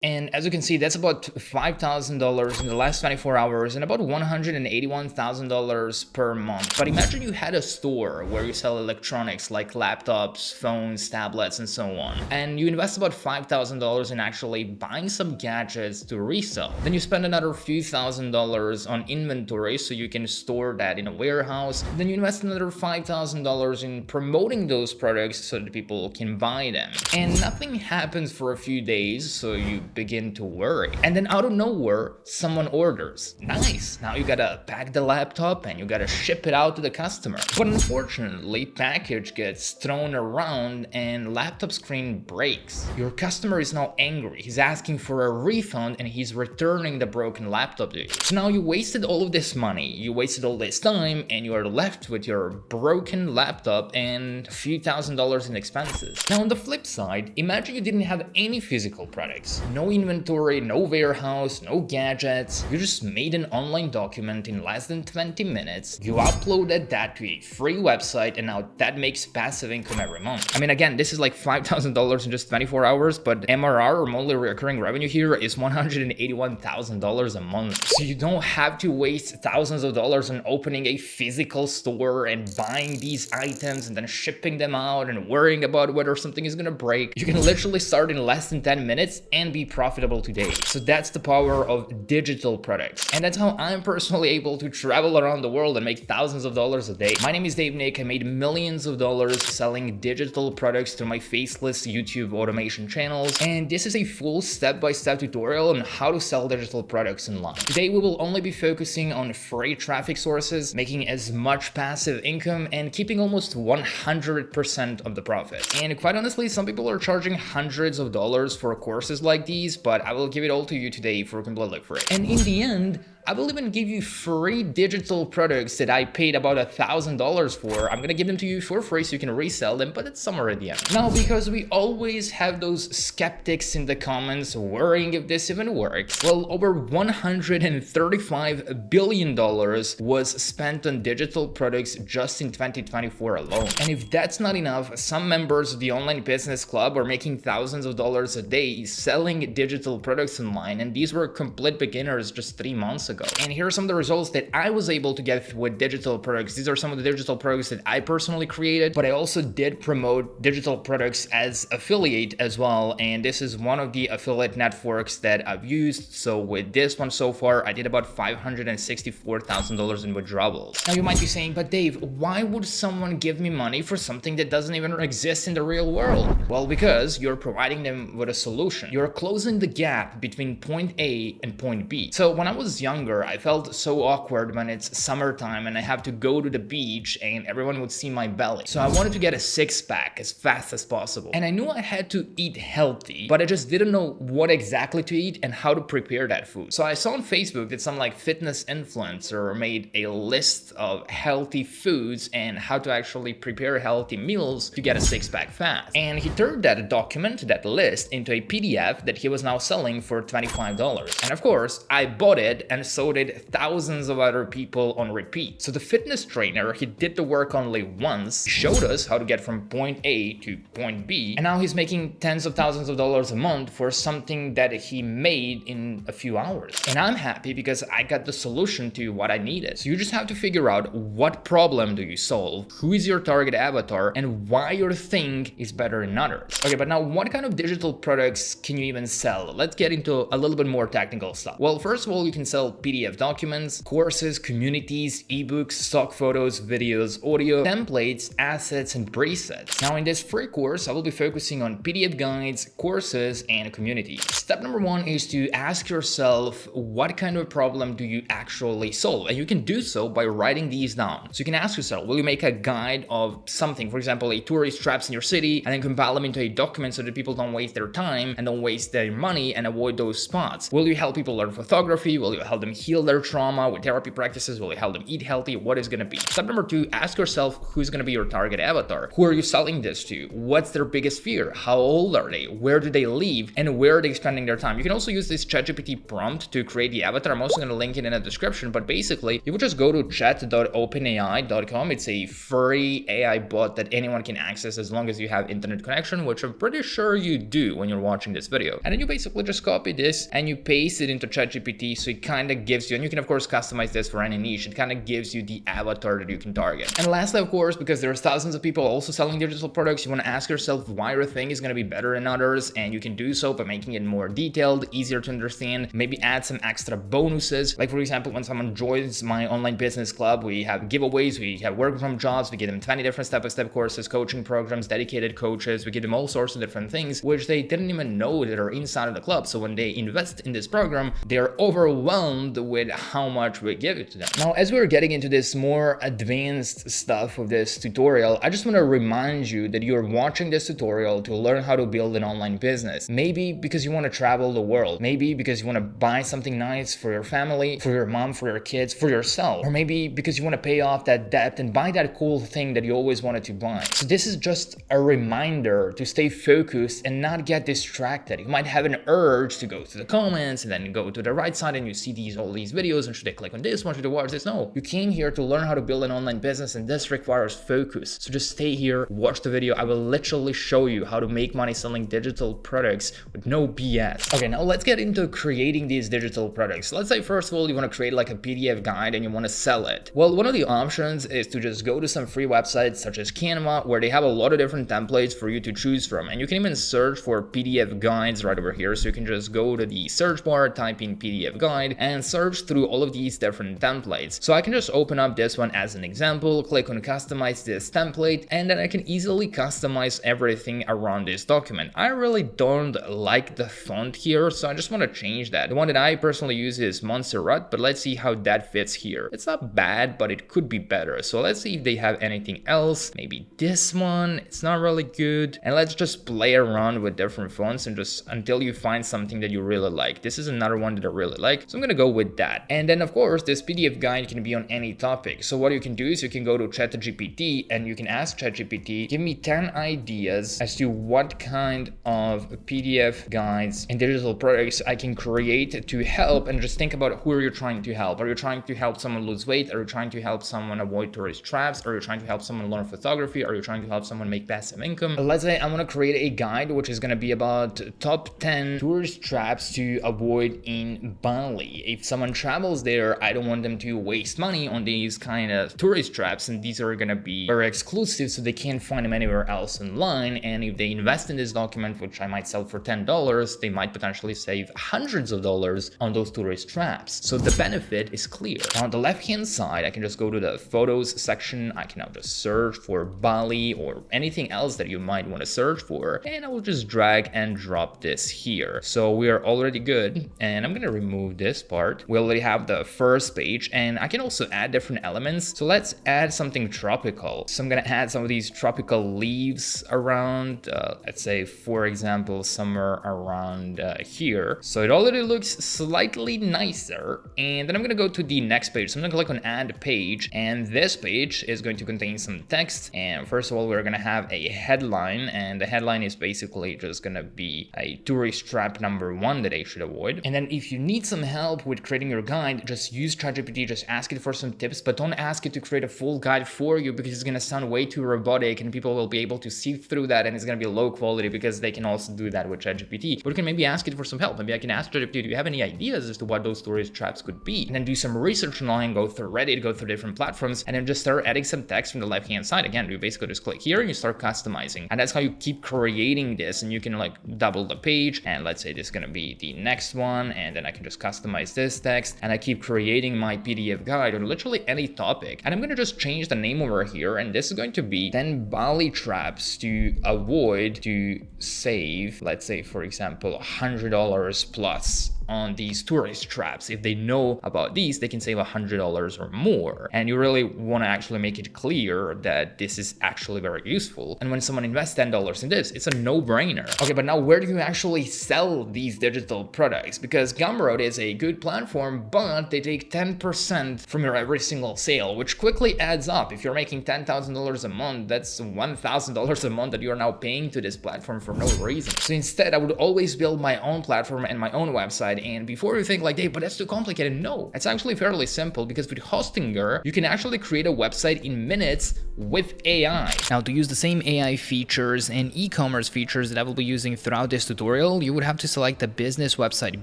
And as you can see, that's about $5,000 in the last 24 hours and about $181,000 per month. But imagine you had a store where you sell electronics like laptops, phones, tablets, and so on. And you invest about $5,000 in actually buying some gadgets to resell. Then you spend another few $1,000s on inventory so you can store that in a warehouse. Then you invest another $5,000 in promoting those products so that people can buy them. And nothing happens for a few days, so you begin to worry. And then out of nowhere, someone orders. Nice. Now you gotta pack the laptop and you gotta ship it out to the customer. But unfortunately, package gets thrown around and laptop screen breaks. Your customer is now angry. He's asking for a refund and he's returning the broken laptop to you. So now you wasted all of this money, you wasted all this time, and you are left with your broken laptop and a few $1,000s in expenses. Now on the flip side, imagine you didn't have any physical products. No inventory, no warehouse, no gadgets. You just made an online document in less than 20 minutes. You uploaded that to a free website and now that makes passive income every month. I mean, again, this is like $5,000 in just 24 hours, but MRR or monthly recurring revenue here is $181,000 a month. So you don't have to waste thousands of dollars on opening a physical store and buying these items and then shipping them out and worrying about whether something is gonna break. You can literally start in less than 10 minutes and be profitable today. So that's the power of digital products. And that's how I'm personally able to travel around the world and make thousands of dollars a day. My name is Dave Nick. I made millions of dollars selling digital products through my faceless YouTube automation channels. And this is a full step-by-step tutorial on how to sell digital products online. Today, we will only be focusing on free traffic sources, making as much passive income, and keeping almost 100% of the profit. And quite honestly, some people are charging hundreds of dollars for courses like these, but I will give it all to you today for completely free. And in the end, I will even give you free digital products that I paid about $1,000 for. I'm gonna give them to you for free so you can resell them, but it's somewhere at the end. Now, because we always have those skeptics in the comments worrying if this even works, well, over $135 billion was spent on digital products just in 2024 alone. And if that's not enough, some members of the Online Business Club are making thousands of dollars a day selling digital products online, and these were complete beginners just 3 months ago. And here are some of the results that I was able to get with digital products. These are some of the digital products that I personally created, but I also did promote digital products as affiliate as well. And this is one of the affiliate networks that I've used. So with this one so far, I did about $564,000 in withdrawals. Now you might be saying, but Dave, why would someone give me money for something that doesn't even exist in the real world? Well, because you're providing them with a solution. You're closing the gap between point A and point B. So when I was younger, I felt so awkward when it's summertime and I have to go to the beach and everyone would see my belly. So I wanted to get a six-pack as fast as possible. And I knew I had to eat healthy, but I just didn't know what exactly to eat and how to prepare that food. So I saw on Facebook that some like fitness influencer made a list of healthy foods and how to actually prepare healthy meals to get a six-pack fast. And he turned that document, that list, into a PDF that he was now selling for $25. And of course, I bought it and so did thousands of other people on repeat. So the fitness trainer, he did the work only once, showed us how to get from point A to point B, and now he's making tens of thousands of dollars a month for something that he made in a few hours. And I'm happy because I got the solution to what I needed. So you just have to figure out what problem do you solve, who is your target avatar, and why your thing is better than others. Okay, but now what kind of digital products can you even sell? Let's get into a little bit more technical stuff. Well, first of all, you can sell PDF documents, courses, communities, ebooks, stock photos, videos, audio, templates, assets, and presets. Now in this free course, I will be focusing on PDF guides, courses, and communities. Step number one is to ask yourself, what kind of problem do you actually solve? And you can do so by writing these down. So you can ask yourself, will you make a guide of something, for example, a tourist traps in your city, and then compile them into a document so that people don't waste their time and don't waste their money and avoid those spots? Will you help people learn photography? Will you help them heal their trauma with therapy practices? Will it help them eat healthy? What is going to be? Step number 2, ask yourself who's going to be your target avatar. Who are you selling this to? What's their biggest fear? How old are they? Where do they live? And where are they spending their time? You can also use this ChatGPT prompt to create the avatar. I'm also going to link it in the description, but basically you would just go to chat.openai.com. It's a free AI bot that anyone can access as long as you have internet connection, which I'm pretty sure you do when you're watching this video. And then you basically just copy this and you paste it into ChatGPT, so it kind of gives you, and you can of course customize this for any niche, it kind of gives you the avatar that you can target. And lastly, of course, because there's thousands of people also selling digital products, you want to ask yourself why your thing is going to be better than others, and you can do so by making it more detailed, easier to understand, maybe add some extra bonuses. Like for example, when someone joins my online business club, we have giveaways, we have work from jobs, we give them 20 different step-by-step courses, coaching programs, dedicated coaches, we give them all sorts of different things which they didn't even know that are inside of the club. So when they invest in this program, they're overwhelmed with how much we give it to them. Now, as we're getting into this more advanced stuff of this tutorial, I just want to remind you that you're watching this tutorial to learn how to build an online business. Maybe because you want to travel the world, maybe because you want to buy something nice for your family, for your mom, for your kids, for yourself, or maybe because you want to pay off that debt and buy that cool thing that you always wanted to buy. So this is just a reminder to stay focused and not get distracted. You might have an urge to go to the comments and then go to the right side and you see all these videos, and should I click on this one, should I watch this? No, you came here to learn how to build an online business, and this requires focus. So just stay here, watch the video. I will literally show you how to make money selling digital products with no BS. Okay, now let's get into creating these digital products. Let's say first of all, you want to create like a PDF guide and you want to sell it. Well, one of the options is to just go to some free websites such as Canva, where they have a lot of different templates for you to choose from, and you can even search for PDF guides right over here. So you can just go to the search bar, type in PDF guide, and search through all of these different templates. So I can just open up this one as an example, click on customize this template, and then I can easily customize everything around this document. I really don't like the font here, so I just want to change that. The one that I personally use is Montserrat, but let's see how that fits here. It's not bad, but it could be better. So let's see if they have anything else. Maybe this one, it's not really good. And let's just play around with different fonts and just until you find something that you really like. This is another one that I really like, so I'm gonna go with that. And then of course, this PDF guide can be on any topic. So what you can do is you can go to ChatGPT and you can ask ChatGPT, give me 10 ideas as to what kind of PDF guides and digital products I can create to help, and just think about who are you trying to help. Are you trying to help someone lose weight? Are you trying to help someone avoid tourist traps? Are you trying to help someone learn photography? Are you trying to help someone make passive income? Let's say I want to create a guide which is going to be about top 10 tourist traps to avoid in Bali. If someone travels there, I don't want them to waste money on these kind of tourist traps, and these are going to be very exclusive, so they can't find them anywhere else online. And if they invest in this document, which I might sell for $10, they might potentially save hundreds of dollars on those tourist traps. So the benefit is clear. Now on the left hand side, I can just go to the photos section. I can now just search for Bali or anything else that you might want to search for, and I will just drag and drop this here. So we are already good, and I'm gonna remove this part. We already have the first page, and I can also add different elements. So let's add something tropical. So I'm gonna add some of these tropical leaves around, let's say for example somewhere around here. So it already looks slightly nicer. And then I'm gonna go to the next page. So I'm gonna click on add page, and this page is going to contain some text. And first of all, we're gonna have a headline, and the headline is basically just gonna be a tourist trap number 1 that I should avoid. And then if you need some help with creating your guide, just use ChatGPT, just ask it for some tips, but don't ask it to create a full guide for you, because it's gonna sound way too robotic and people will be able to see through that, and it's gonna be low quality, because they can also do that with ChatGPT. But you can maybe ask it for some help. Maybe I can ask ChatGPT, do you have any ideas as to what those tourist traps could be? And then do some research online, go through Reddit, go through different platforms, and then just start adding some text from the left hand side. Again, you basically just click here and you start customizing, and that's how you keep creating this. And you can like double the page, and let's say this is gonna be the next one, and then I can just customize this text, and I keep creating my PDF guide on literally any topic. And I'm gonna just change the name over here, and this is going to be 10 Bali traps to avoid to save, let's say for example $100 plus on these tourist traps. If they know about these, they can save $100 or more. And you really want to actually make it clear that this is actually very useful. And when someone invests $10 in this, it's a no-brainer. Okay, but now where do you actually sell these digital products? Because Gumroad is a good platform, but they take 10% from your every single sale, which quickly adds up. If you're making $10,000 a month, that's $1,000 a month that you're now paying to this platform for no reason. So instead, I would always build my own platform and my own website. And before you think like, hey, but that's too complicated, no, it's actually fairly simple, because with Hostinger, you can actually create a website in minutes with AI. Now, to use the same AI features and e-commerce features that I will be using throughout this tutorial, you would have to select the business website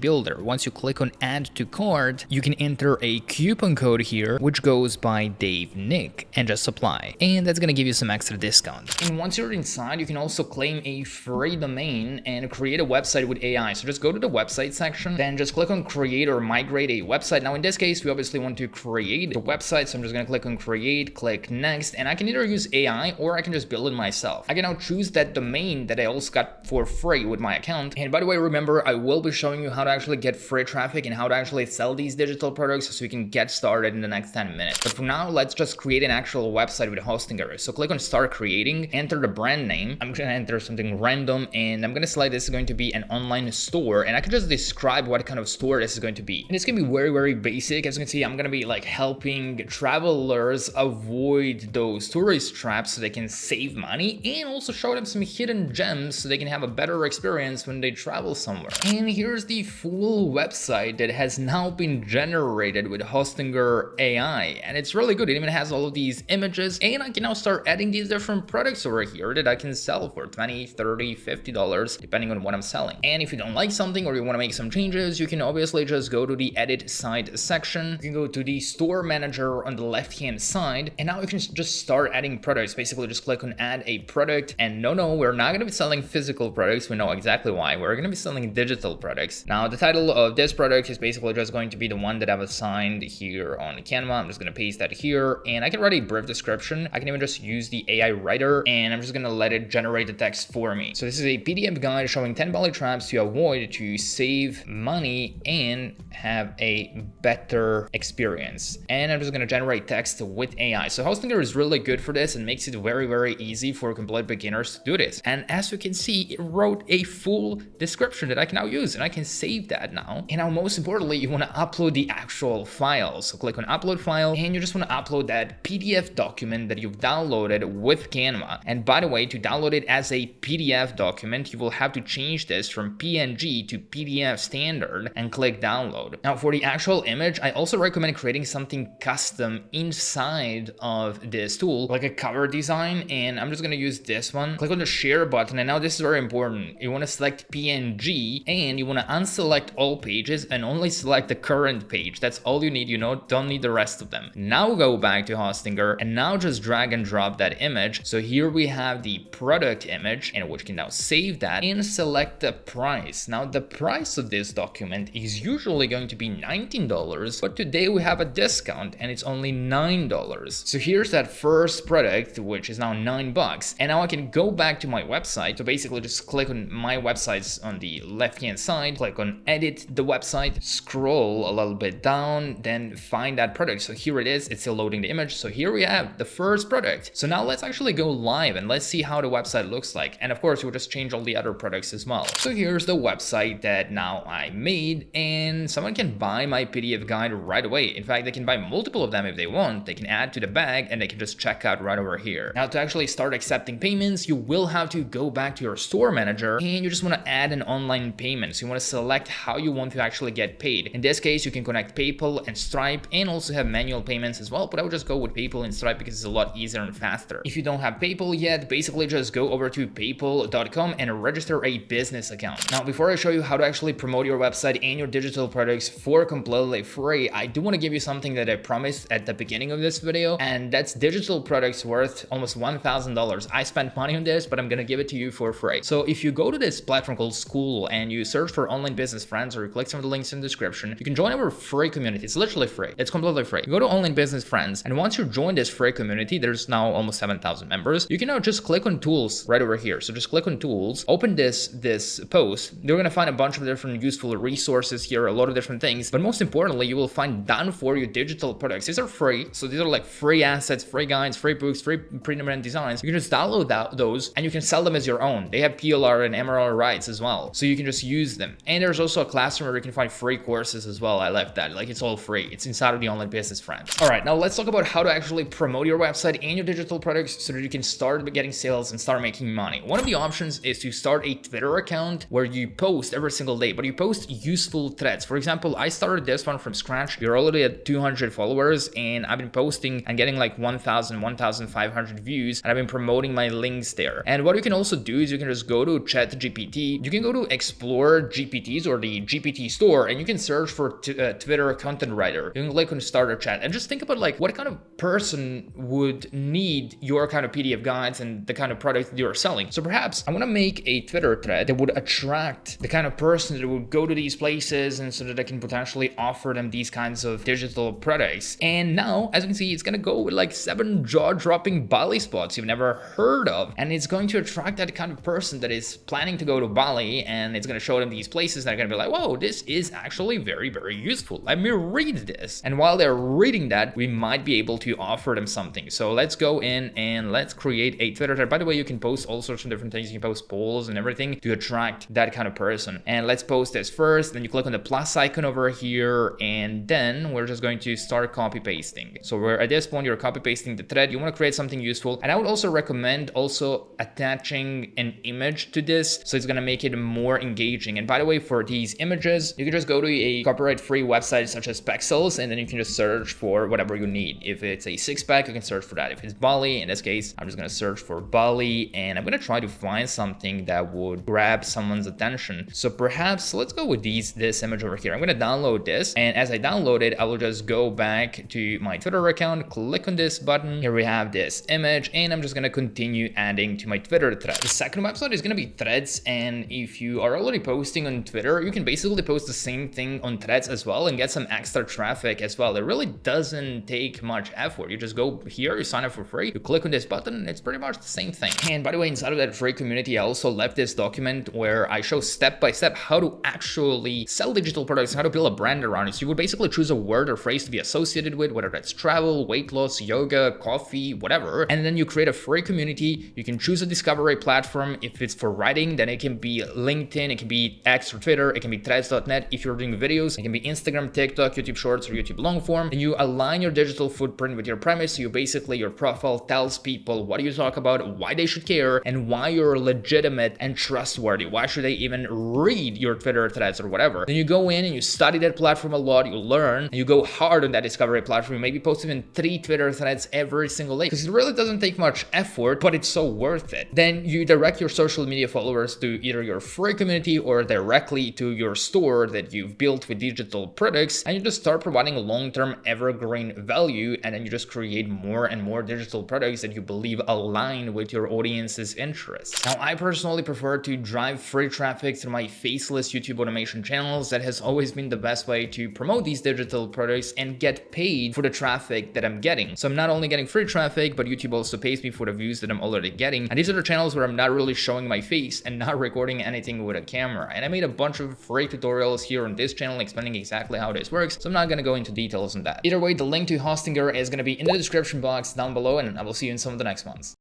builder. Once you click on add to cart, you can enter a coupon code here, which goes by Dave Nick, and just apply. And that's gonna give you some extra discount. And once you're inside, you can also claim a free domain and create a website with AI. So just go to the website section, then just click on create or migrate a website. Now in this case, we obviously want to create the website. So I'm just gonna click on create, click next, and I can either use AI or I can just build it myself. I can now choose that domain that I also got for free with my account. And by the way, remember, I will be showing you how to actually get free traffic and how to actually sell these digital products so you can get started in the next 10 minutes. But for now, let's just create an actual website with Hostinger. So click on start creating, enter the brand name. I'm gonna enter something random, and I'm gonna select this is going to be an online store, and I can just describe what kind of store this is going to be. And it's gonna be very, very basic. As you can see, I'm gonna be like helping travelers avoid those tourist traps so they can save money, and also show them some hidden gems so they can have a better experience when they travel somewhere. And here's the full website that has now been generated with Hostinger AI, and it's really good. It even has all of these images, and I can now start adding these different products over here that I can sell for $20, $30, $50, depending on what I'm selling. And if you don't like something or you want to make some changes, you can obviously just go to the edit site section. You can go to the store manager on the left hand side, and now you can just start adding products. Basically just click on add a product, and no, we're not going to be selling physical products. We know exactly why. We're going to be selling digital products. Now the title of this product is basically just going to be the one that I've assigned here on Canva. I'm just going to paste that here, and I can write a brief description. I can even just use the AI writer, and I'm just going to let it generate the text for me. So this is a PDF guide showing 10 belly traps to avoid to save money and have a better experience. And I'm just going to generate text with AI. So Hostinger is really good for this and makes it very, very easy for complete beginners to do this. And as you can see, it wrote a full description that I can now use, and I can save that now. And now most importantly, you want to upload the actual file. So click on upload file, and you just want to upload that PDF document that you've downloaded with Canva. And by the way, to download it as a PDF document, you will have to change this from PNG to PDF standard and click download. Now for the actual image, I also recommend creating something custom inside of this tool, like a cover design, and I'm just going to use this one. Click on the share button, and now this is very important. You want to select PNG, and you want to unselect all pages and only select the current page. That's all you need, don't need the rest of them. Now go back to Hostinger, and now just drag and drop that image. So here we have the product image, and which can now save that and select the price. Now the price of this document is usually going to be $19, but today we have a discount and it's only $9. So here's that first product, which is now $9, and now I can go back to my website. So basically just click on my websites on the left hand side, click on edit the website, scroll a little bit down, then find that product. So here it is, it's still loading the image. So here we have the first product. So now let's actually go live and let's see how the website looks like. And of course, we'll just change all the other products as well. So here's the website that now I made, and someone can buy my PDF guide right away. In fact, they can buy multiple of them if they want. They can add to the bag and they can just check out right over here. Now to actually start accepting payments, you will have to go back to your store manager, and you just want to add an online payment. So you want to select how you want to actually get paid. In this case, you can connect PayPal and Stripe, and also have manual payments as well, but I would just go with PayPal and Stripe because it's a lot easier and faster. If you don't have PayPal yet, basically just go over to paypal.com and register a business account. Now, before I show you how to actually promote your website and your digital products for completely free, I do want to give you something that I promised at the beginning of this video, and that's digital products worth almost $1,000. I spent money on this, but I'm gonna give it to you for free. So if you go to this platform called School and you search for Online Business Friends, or you click some of the links in the description, you can join our free community. It's literally free. It's completely free. You go to Online Business Friends, and once you join this free community, there's now almost 7,000 members. You can now just click on tools right over here. So just click on tools, open this post. You're gonna find a bunch of different useful actual resources here, a lot of different things. But most importantly, you will find done for you digital products. These are free. So these are like free assets, free guides, free books, free print designs. You can just download those and you can sell them as your own. They have PLR and MRR rights as well. So you can just use them. And there's also a classroom where you can find free courses as well. I left that. Like, it's all free. It's inside of the Online Business Friends. All right, now let's talk about how to actually promote your website and your digital products so that you can start getting sales and start making money. One of the options is to start a Twitter account where you post every single day, but you post useful threads. For example, I started this one from scratch. You're already at 200 followers and I've been posting and getting like 1,000, 1,500 views, and I've been promoting my links there. And what you can also do is you can just go to ChatGPT. You can go to Explore GPTs or the GPT store, and you can search for Twitter content writer. You can click on start a chat and just think about like what kind of person would need your kind of PDF guides and the kind of product that you're selling. So perhaps I want to make a Twitter thread that would attract the kind of person that would go to these places, and so that I can potentially offer them these kinds of digital products. And now, as you can see, it's going to go with like 7 jaw-dropping Bali spots you've never heard of. And it's going to attract that kind of person that is planning to go to Bali, and it's going to show them these places that are going to be like, whoa, this is actually very, very useful. Let me read this. And while they're reading that, we might be able to offer them something. So let's go in and let's create a Twitter thread. By the way, you can post all sorts of different things. You can post polls and everything to attract that kind of person. And let's post this first. Then you click on the plus icon over here, and then we're just going to start copy pasting. So we're at this point, you're copy pasting the thread. You want to create something useful. And I would also recommend also attaching an image to this, so it's going to make it more engaging. And by the way, for these images, you can just go to a copyright-free website such as Pexels, and then you can just search for whatever you need. If it's a six-pack, you can search for that. If it's Bali, in this case, I'm just going to search for Bali, and I'm going to try to find something that would grab someone's attention. So perhaps let's go with this image over here. I'm going to download this, and as I download it, I will just go back to my Twitter account, click on this button. Here we have this image, and I'm just going to continue adding to my Twitter thread. The second website is going to be Threads, and if you are already posting on Twitter, you can basically post the same thing on Threads as well and get some extra traffic as well. It really doesn't take much effort. You just go here, you sign up for free, you click on this button, and it's pretty much the same thing. And by the way, inside of that free community, I also left this document where I show step by step how to actually sell digital products and how to build a brand around it. So you would basically choose a word or phrase to be associated with, whether that's travel, weight loss, yoga, coffee, whatever. And then you create a free community. You can choose a discovery platform. If it's for writing, then it can be LinkedIn, it can be X or Twitter, it can be threads.net. If you're doing videos, it can be Instagram, TikTok, YouTube Shorts, or YouTube long form. And you align your digital footprint with your premise. So you basically, your profile tells people what you talk about, why they should care, and why you're legitimate and trustworthy. Why should they even read your Twitter threads or whatever? Then you go in and you study that platform a lot, you learn, and you go hard on that discovery platform. You maybe post even 3 Twitter threads every single day, because it really doesn't take much effort, but it's so worth it. Then you direct your social media followers to either your free community or directly to your store that you've built with digital products, and you just start providing long-term evergreen value, and then you just create more and more digital products that you believe align with your audience's interests. Now, I personally prefer to drive free traffic through my faceless YouTube automation channels. That has always been the best way to promote these digital products and get paid for the traffic that I'm getting. So I'm not only getting free traffic, but YouTube also pays me for the views that I'm already getting. And these are the channels where I'm not really showing my face and not recording anything with a camera. And I made a bunch of free tutorials here on this channel explaining exactly how this works, so I'm not going to go into details on that. Either way, the link to Hostinger is going to be in the description box down below, and I will see you in some of the next ones.